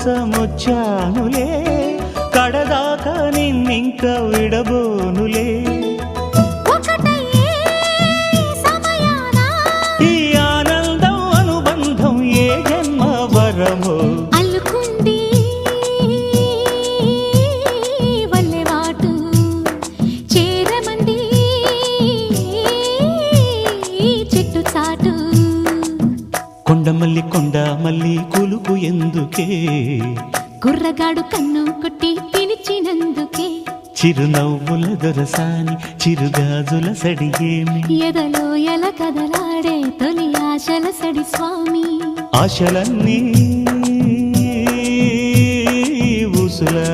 కోసమొచ్చానులే కడదాకా నిన్నింక విడబోనులే ఈ ఆనందం అనుబంధం ఏ జన్మ వరమో అల్లుకుంది వల్లెవాటు చేరమంది చెట్టు చాటు కొండ మల్లి కులుకు ఎందుకే కుర్రగాడు కన్ను కొట్టి పిలిచినందుకే చిరునవ్వుల దొరసాని చిరుగాజుల సడియేమి ఎదలో ఎల కదలాడే తొలి ఆశల సడి స్వామి ఆశలన్నీ ఊసులా